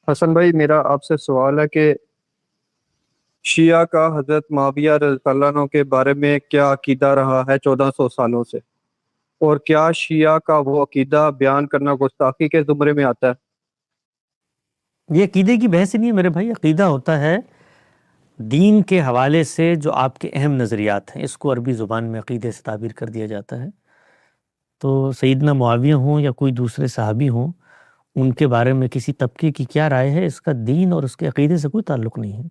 حسن بھائی، میرا آپ سے سوال ہے کہ شیعہ کا حضرت معاویہ رضی اللہ عنہ کے بارے میں کیا عقیدہ رہا ہے 1400 سالوں سے، اور کیا شیعہ کا وہ عقیدہ بیان کرنا گستاخی کے زمرے میں آتا ہے؟ یہ عقیدے کی بحث ہی نہیں ہے میرے بھائی. عقیدہ ہوتا ہے دین کے حوالے سے جو آپ کے اہم نظریات ہیں، اس کو عربی زبان میں عقیدے سے تعبیر کر دیا جاتا ہے. تو سیدنا معاویہ ہوں یا کوئی دوسرے صحابی ہوں، ان کے بارے میں کسی طبقے کی کیا رائے ہے، اس کا دین اور اس کے عقیدے سے کوئی تعلق نہیں ہے.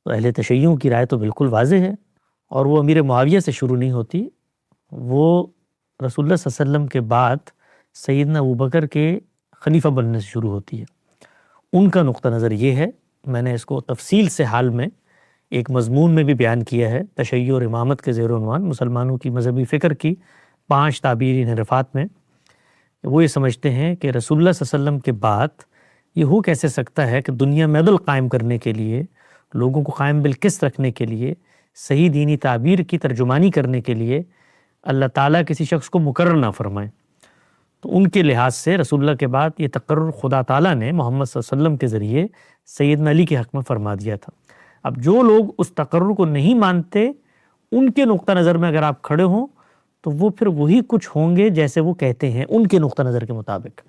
تو اہل تشیعوں کی رائے تو بالکل واضح ہے، اور وہ امیر معاویہ سے شروع نہیں ہوتی، وہ رسول اللہ صلی اللہ علیہ وسلم کے بعد سیدنا ابوبکر کے خلیفہ بننے سے شروع ہوتی ہے. ان کا نقطہ نظر یہ ہے، میں نے اس کو تفصیل سے حال میں ایک مضمون میں بھی بیان کیا ہے، تشیع اور امامت کے زیر عنوان مسلمانوں کی مذہبی فکر کی 5 تعبیری انحرافات میں. وہ یہ سمجھتے ہیں کہ رسول اللہ صلی اللہ علیہ وسلم کے بعد یہ ہو کیسے سکتا ہے کہ دنیا میں عدل قائم کرنے کے لیے، لوگوں کو قائم بالقسط رکھنے کے لیے، صحیح دینی تعبیر کی ترجمانی کرنے کے لیے اللہ تعالیٰ کسی شخص کو مقرر نہ فرمائے. تو ان کے لحاظ سے رسول اللہ کے بعد یہ تقرر خدا تعالیٰ نے محمد صلی اللہ علیہ وسلم کے ذریعے سیدنا علی کے حق میں فرما دیا تھا. اب جو لوگ اس تقرر کو نہیں مانتے، ان کے نقطہ نظر میں اگر آپ کھڑے ہوں تو وہ پھر وہی کچھ ہوں گے جیسے وہ کہتے ہیں ان کے نقطہ نظر کے مطابق.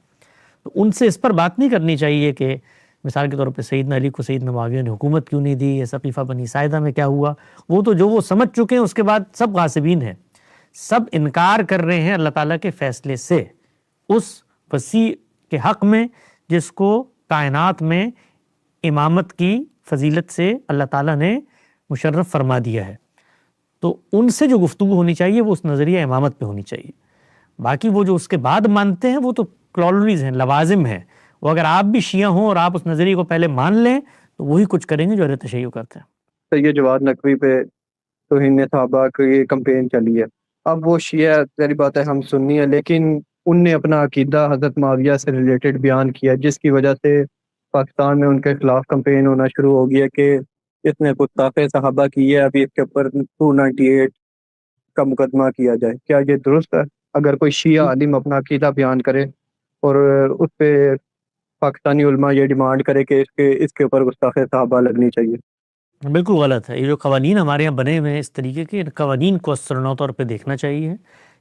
تو ان سے اس پر بات نہیں کرنی چاہیے کہ مثال کے طور پہ سیدنا علی کو سیدنا معاویہ نے حکومت کیوں نہیں دی، یا سقیفہ بنی ساعدہ میں کیا ہوا. وہ تو جو وہ سمجھ چکے ہیں اس کے بعد سب غاصبین ہیں، سب انکار کر رہے ہیں اللہ تعالیٰ کے فیصلے سے، اس وسیع کے حق میں جس کو کائنات میں امامت کی فضیلت سے اللہ تعالیٰ نے مشرف فرما دیا ہے. تو ان سے جو گفتگو ہونی چاہیے وہ اس نظریہ امامت پہ ہونی چاہیے. باقی وہ جو اس کے بعد مانتے ہیں وہ تو کلولریز ہیں، لوازم ہیں. وہ اگر آپ بھی شیعہ ہوں اور آپ اس نظریے کو پہلے مان لیں تو وہی کچھ کریں گے جو اہل تشیع کرتے ہیں. سید جواد نقوی پہ توہین صحابہ کی کمپین چلی ہے. اب وہ شیعہ، ظاہری بات ہے ہم سنی ہے، لیکن ان نے اپنا عقیدہ حضرت معاویہ سے ریلیٹڈ بیان کیا، جس کی وجہ سے پاکستان میں ان کے خلاف کمپین ہونا شروع ہو گیا کہ اس نے گستاخ صحابہ کی ہے، ابھی اس کے اوپر 298 کا مقدمہ کیا جائے. کیا یہ درست ہے اگر کوئی شیعہ عالم اپنا عقیدہ بیان کرے اور اس پہ پاکستانی علماء یہ ڈیمانڈ کرے کہ اس کے اوپر گستاخ صحابہ لگنی چاہیے؟ بالکل غلط ہے. یہ جو قوانین ہمارے یہاں بنے ہوئے ہیں اس طریقے کے، ان قوانین کو اثرنو طور پہ دیکھنا چاہیے.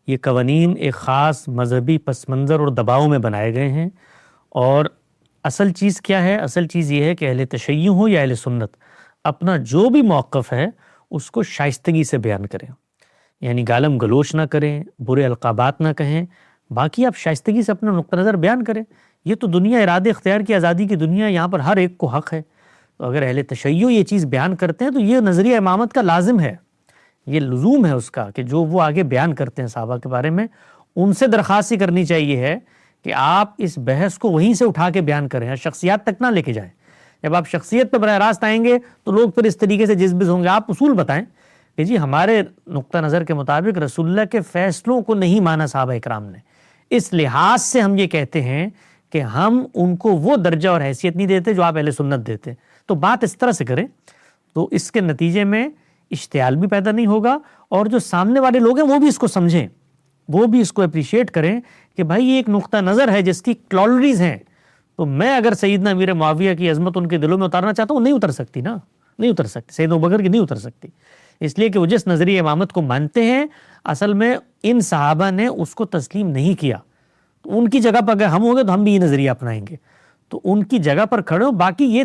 یہ قوانین ایک خاص مذہبی پس منظر اور دباؤ میں بنائے گئے ہیں. اور اصل چیز کیا ہے؟ اصل چیز یہ ہے کہ اہل تشیع ہو یا اہل سنت، اپنا جو بھی موقف ہے اس کو شائستگی سے بیان کریں، یعنی گالم گلوچ نہ کریں، برے القابات نہ کہیں. باقی آپ شائستگی سے اپنا نقطہ نظر بیان کریں. یہ تو دنیا ارادے اختیار کی آزادی کی دنیا ہے، یہاں پر ہر ایک کو حق ہے. تو اگر اہل تشیع یہ چیز بیان کرتے ہیں تو یہ نظریہ امامت کا لازم ہے، یہ لزوم ہے اس کا کہ جو وہ آگے بیان کرتے ہیں صحابہ کے بارے میں، ان سے درخواست ہی کرنی چاہیے ہے کہ آپ اس بحث کو وہیں سے اٹھا کے بیان کریں، شخصیات تک نہ لے کے جائیں. جب آپ شخصیت پہ براہ راست آئیں گے تو لوگ پھر اس طریقے سے جذبز ہوں گے. آپ اصول بتائیں کہ جی ہمارے نقطہ نظر کے مطابق رسول اللہ کے فیصلوں کو نہیں مانا صحابہ اکرام نے، اس لحاظ سے ہم یہ کہتے ہیں کہ ہم ان کو وہ درجہ اور حیثیت نہیں دیتے جو آپ اہل سنت دیتے. تو بات اس طرح سے کریں تو اس کے نتیجے میں اشتعال بھی پیدا نہیں ہوگا، اور جو سامنے والے لوگ ہیں وہ بھی اس کو سمجھیں، وہ بھی اس کو اپریشیٹ کریں کہ بھائی یہ ایک نقطہ نظر ہے جس کی کلولریز ہیں. تو میں اگر سیدنا امیر معاویہ کی عظمت ان کے دلوں میں اتارنا چاہتا ہوں، نہیں اتر سکتی نا، نہیں اتر سکتی. سیدنا ابوبکر کی نہیں اتر سکتی، اس لیے کہ وہ جس نظریہ امامت کو مانتے ہیں اصل میں ان صحابہ نے اس کو تسلیم نہیں کیا. تو ان کی جگہ پر اگر ہم ہوں گے تو ہم بھی یہ نظریہ اپنائیں گے. تو ان کی جگہ پر کھڑے ہو. باقی یہ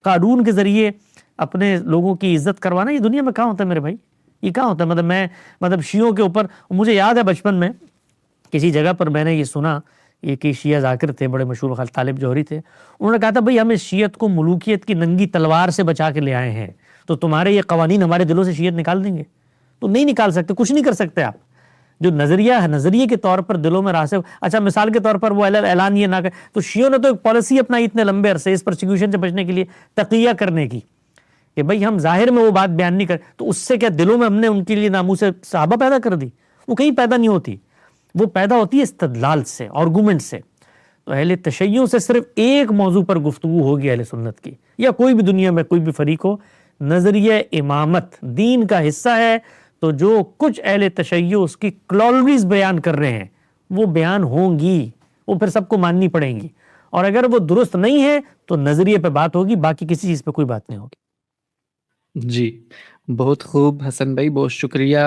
قانون کے ذریعے اپنے لوگوں کی عزت کروانا یہ دنیا میں کہاں ہوتا ہے میرے بھائی؟ یہ کہاں ہوتا ہے؟ مطلب شیعوں کے اوپر، مجھے یاد ہے بچپن میں کسی جگہ پر میں نے یہ سنا، یہ کہ شیعہ ذاکر تھے بڑے مشہور، خالد طالب جوہری تھے، انہوں نے کہا تھا بھئی ہم اس شیعت کو ملوکیت کی ننگی تلوار سے بچا کے لے آئے ہیں، تو تمہارے یہ قوانین ہمارے دلوں سے شیعت نکال دیں گے؟ تو نہیں نکال سکتے، کچھ نہیں کر سکتے آپ. جو نظریہ ہے، نظریے کے طور پر دلوں میں راسخ. اچھا مثال کے طور پر وہ اعلان یہ نہ کرے تو شیعوں نے تو ایک پالیسی اپنائی اتنے لمبے عرصے اس پرسیکیوشن سے بچنے کے لیے، تقیہ کرنے کی، کہ بھئی ہم ظاہر میں وہ بات بیان نہیں کریں، تو اس سے کیا دلوں میں ہم نے ان کے لیے ناموس صحابہ پیدا کر دی؟ وہ کہیں پیدا نہیں ہوتی، وہ پیدا ہوتی ہے استدلال سے، آرگومنٹ سے. تو اہل تشیع سے صرف ایک موضوع پر گفتگو ہوگی اہل سنت کی، یا کوئی بھی دنیا میں کوئی بھی فریق ہو، نظریہ امامت دین کا حصہ ہے. تو جو کچھ اہل تشیع اس کی کلولریز بیان کر رہے ہیں وہ بیان ہوں گی، وہ پھر سب کو ماننی پڑیں گی. اور اگر وہ درست نہیں ہے تو نظریے پہ بات ہوگی، باقی کسی چیز پہ کوئی بات نہیں ہوگی۔ جی بہت خوب حسن بھائی، بہت شکریہ